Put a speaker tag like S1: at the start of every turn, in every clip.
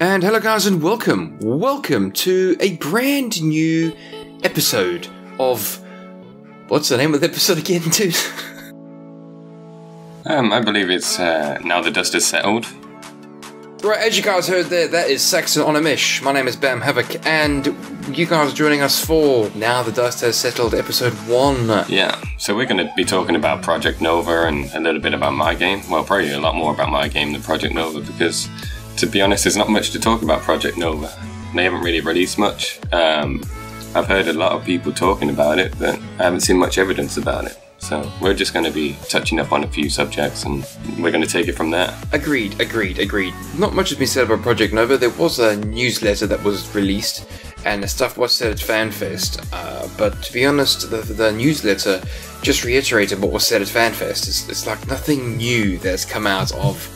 S1: And hello guys and welcome to a brand new episode of... What's the name of the episode again, dude?
S2: I believe it's Now the Dust Has Settled.
S1: Right, as you guys heard there, that is Saxon On a Mish. My name is BAMMHAVOC, and you guys are joining us for Now the Dust Has Settled, episode 1.
S2: Yeah, so we're going to be talking about Project Nova and a little bit about my game. Well, probably a lot more about my game than Project Nova, because, to be honest, there's not much to talk about Project Nova. They haven't really released much. I've heard a lot of people talking about it, but I haven't seen much evidence about it. So we're just going to be touching up on a few subjects and we're going to take it from there. Agreed.
S1: Not much has been said about Project Nova. There was a newsletter that was released and the stuff was said at FanFest. But to be honest, the newsletter just reiterated what was said at FanFest. It's like nothing new that's come out of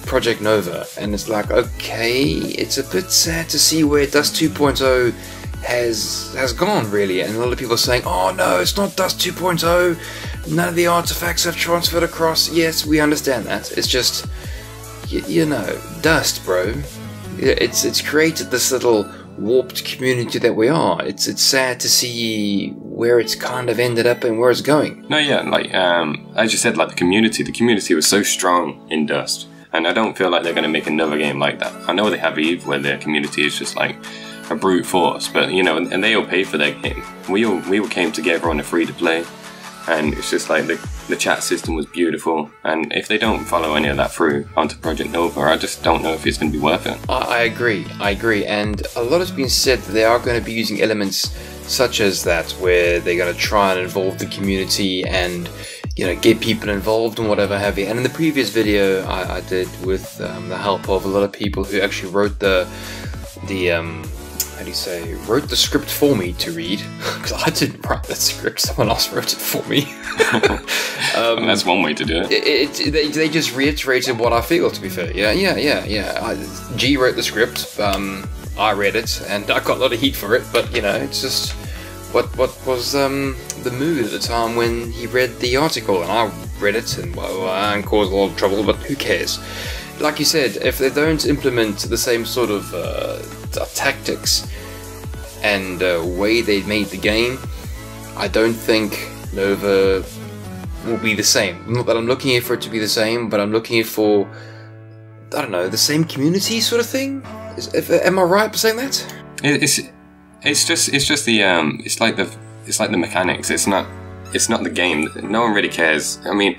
S1: Project Nova. And it's like, okay, it's a bit sad to see where Dust 2.0 has gone, really. And a lot of people are saying, oh no, it's not Dust 2.0. None of the artifacts have transferred across. Yes, we understand that. It's just, you know, Dust, bro. It's created this little warped community that we are. It's sad to see where it's kind of ended up and where it's going.
S2: No, yeah, like, as you said, like the community was so strong in Dust. And I don't feel like they're going to make another game like that. I know they have Eve, where their community is just like a brute force, but you know, and they all pay for their game. We all came together on a free to play, and it's just like the chat system was beautiful. And if they don't follow any of that through onto Project Nova, I just don't know if it's going to be worth it.
S1: I agree, and a lot has been said that they are going to be using elements such as that, where they're going to try and involve the community and, you know, get people involved and whatever have you. And in the previous video I did with the help of a lot of people who actually wrote the wrote the script for me to read, because I didn't write that script, someone else wrote it for me.
S2: That's one way to do it.
S1: They just reiterated what I feel, to be fair. Yeah. G wrote the script, I read it, and I got a lot of heat for it, but, you know, it's just what was the mood at the time when he read the article, and I read it, and and caused a lot of trouble, but who cares? Like you said, if they don't implement the same sort of tactics and way they made the game, I don't think Nova will be the same. Not that I'm looking for it to be the same, but I'm looking for, I don't know, the same community sort of thing. Am I right for saying that?
S2: It's just the mechanics. It's not the game. No one really cares. I mean,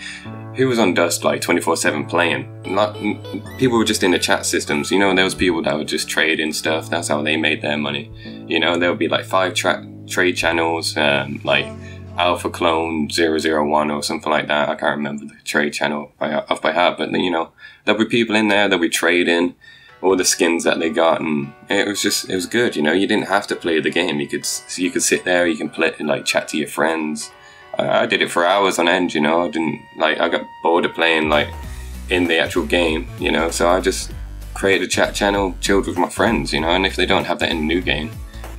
S2: who was on Dust like 24/7 playing? People were just in the chat systems. You know, there was people that would just trade in stuff. That's how they made their money. You know, there would be like 5 trade channels, like Alpha Clone 001 or something like that. I can't remember the trade channel off by heart, but you know, there'll be people in there that would trade in all the skins that they got, and it was good. You know, you didn't have to play the game. You could sit there, you can play, like, chat to your friends. I did it for hours on end, you know. I got bored of playing like in the actual game, you know, so I just created a chat channel, chilled with my friends, you know. And if they don't have that in the new game,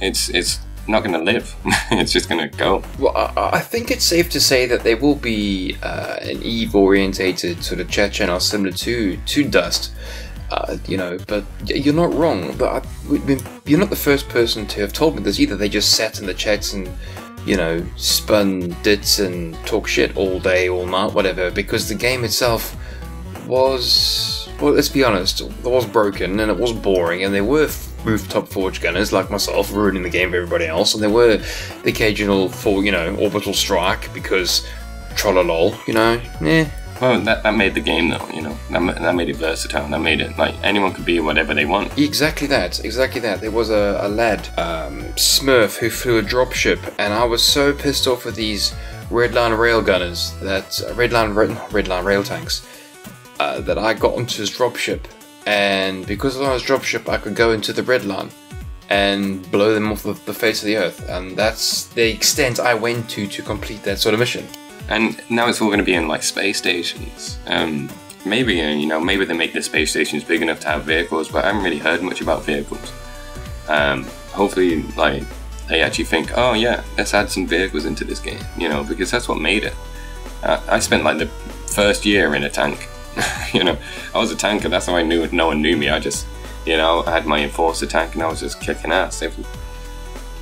S2: it's not going to live. It's just going to go.
S1: Well, I think it's safe to say that there will be an Eve orientated sort of chat channel similar to Dust. You know, but you're not wrong. But you're not the first person to have told me this either. They just sat in the chats and, you know, spun dits and talk shit all day, all night, whatever, because the game itself was, well, let's be honest, it was broken and it was boring, and there were rooftop forge gunners like myself ruining the game for everybody else, and there were the occasional orbital strike because trollolol, you know,
S2: Well, that made the game, though, you know. That made it versatile. That made it, like, anyone could be whatever they want.
S1: Exactly that. There was a lad, Smurf, who flew a dropship, and I was so pissed off with these redline railgunners, that redline rail tanks, that I got onto his dropship, and because I was dropship, I could go into the redline and blow them off the face of the earth, and that's the extent I went to complete that sort of mission.
S2: And now it's all going to be in like space stations. Maybe, you know, maybe they make the space stations big enough to have vehicles, but I haven't really heard much about vehicles. Hopefully, like, they actually think, oh yeah, let's add some vehicles into this game, you know, because that's what made it. I spent like the first year in a tank. You know, I was a tanker. That's how I knew no one knew me. I just, you know, I had my enforcer tank and I was just kicking ass.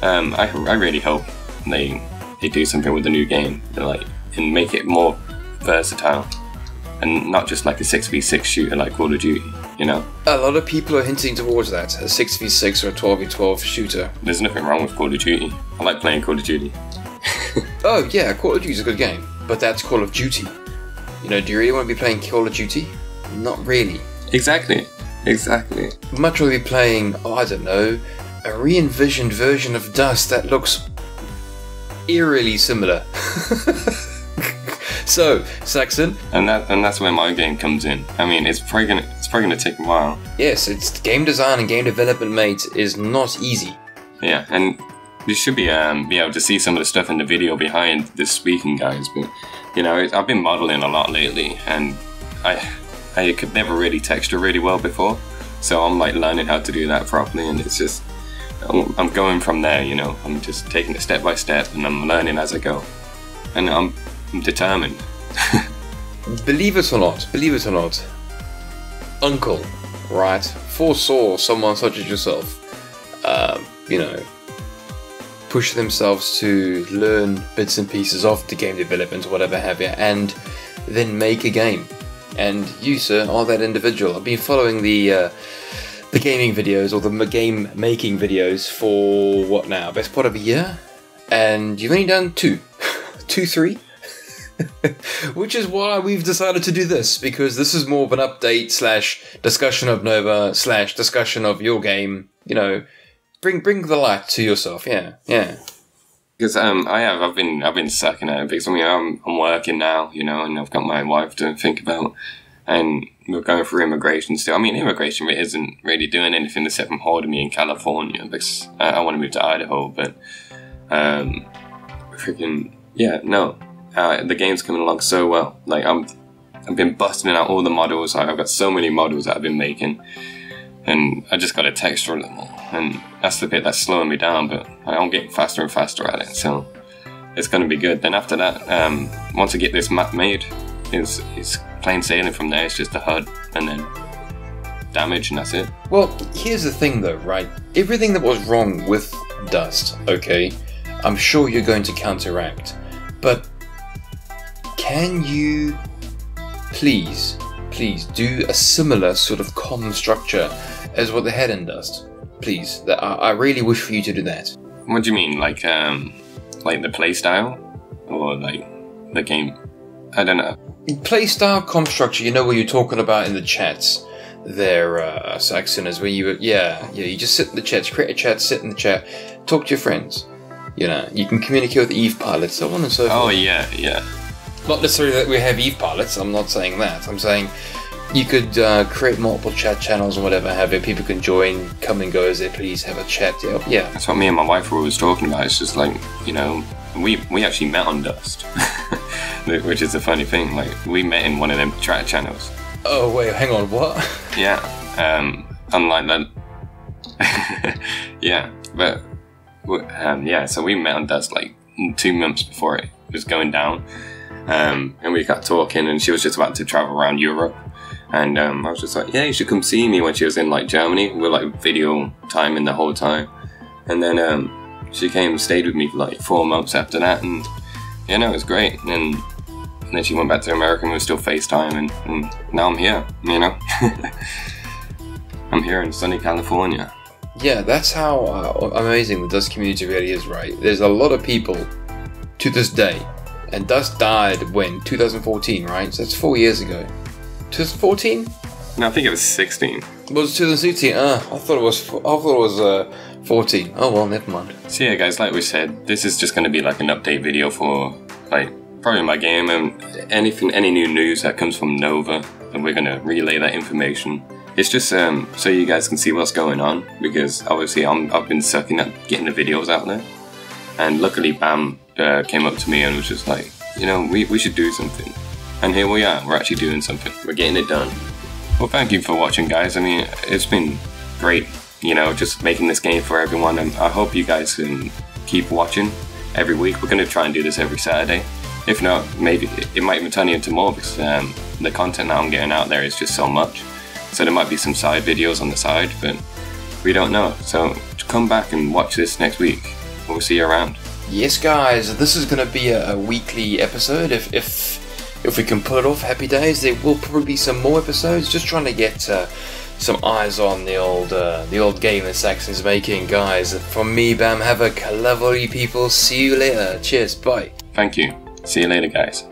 S2: I really hope they do something with the new game, and make it more versatile, and not just like a 6v6 shooter like Call of Duty. You know,
S1: a lot of people are hinting towards that, a 6v6 or a 12v12 shooter.
S2: There's nothing wrong with Call of Duty. I like playing Call of Duty.
S1: Oh yeah, Call of Duty is a good game, but that's Call of Duty. You know, do you really want to be playing Call of Duty? Not really.
S2: Exactly.
S1: Much rather be playing, I don't know, a re-envisioned version of Dust that looks eerily similar. So, Saxon,
S2: and that's where my game comes in. I mean, it's probably gonna take a while.
S1: Yes, it's game design and game development, mate, is not easy.
S2: Yeah, and you should be able to see some of the stuff in the video behind this speaking, guys. But you know, I've been modeling a lot lately, and I could never really texture really well before, so I'm like learning how to do that properly, and it's just I'm going from there. You know, I'm just taking it step by step, and I'm learning as I go, and I'm determined.
S1: Believe it or not, Uncle, right, foresaw someone such as yourself, you know, push themselves to learn bits and pieces of the game development or whatever have you, and then make a game. And you, sir, are that individual. I've been following the gaming videos, or the game making videos, for what now, best part of a year, and you've only done three. Which is why we've decided to do this, because this is more of an update / discussion of Nova / discussion of your game. You know, bring the light to yourself. Yeah.
S2: Because I've been sucking at it, because I mean I'm working now, you know, and I've got my wife to think about, and we're going through immigration still. I mean, immigration isn't really doing anything except from holding me in California, because I want to move to Idaho, but the game's coming along so well. Like I've been busting out all the models. I've got so many models that I've been making, and I just got to texture them all, and that's the bit that's slowing me down. But I'm getting faster and faster at it, so it's going to be good. Then after that, once I get this map made, it's plain sailing from there. It's just a HUD and then damage, and that's it.
S1: Well, here's the thing, though, right? Everything that was wrong with Dust, okay, I'm sure you're going to counteract, but can you please do a similar sort of common structure as what they had in Dust? Please, I really wish for you to do that.
S2: What do you mean, like the play style, or like the game? I don't know.
S1: Play style, comm structure. You know what you're talking about in the chats. There, Saxon, is where you you just sit in the chats, create a chat, sit in the chat, talk to your friends. You know, you can communicate with Eve pilots, so on and so forth.
S2: Oh yeah.
S1: Not necessarily that we have Eve pilots, I'm not saying that. I'm saying you could create multiple chat channels or whatever, have it, people can join, come and go as they please, have a chat. Yeah.
S2: That's what me and my wife were always talking about. It's just like, you know, we actually met on Dust, which is a funny thing. Like, we met in one of them chat channels.
S1: Oh wait, hang on, what?
S2: Yeah, unlike that. Yeah, but so we met on Dust like 2 months before it was going down. And we got talking, and she was just about to travel around Europe, and I was just like, yeah, you should come see me when she was in like Germany. We were like video timing the whole time, and then she came and stayed with me for like 4 months after that, and you know, it was great. And then she went back to America, and we were still FaceTime, and now I'm here, you know. I'm here in sunny California.
S1: Yeah, that's how amazing the Dust community really is, right? There's a lot of people to this day. And Dust died when? 2014, right? So that's 4 years ago. 2014?
S2: No, I think it was 16.
S1: Was it 2016? I thought it was 14. Oh well, never mind.
S2: So yeah, guys, like we said, this is just going to be like an update video for like probably my game, and any new news that comes from Nova, and we're going to relay that information. It's just so you guys can see what's going on, because obviously I've been sucking at getting the videos out there, and luckily Bam came up to me and was just like, you know, we should do something. And here we are, we're actually doing something. We're getting it done. Well, thank you for watching, guys. I mean, it's been great, you know, just making this game for everyone, and I hope you guys can keep watching every week. We're going to try and do this every Saturday. If not, maybe it might even turn into more, because the content that I'm getting out there is just so much. So there might be some side videos on the side, but we don't know. So come back and watch this next week. We'll see you around.
S1: Yes, guys, this is going to be a weekly episode. If we can pull it off, happy days. There will probably be some more episodes. Just trying to get some eyes on the old game that Saxon's making, guys. From me, BAMMHAVOC, lovely people. See you later. Cheers. Bye.
S2: Thank you. See you later, guys.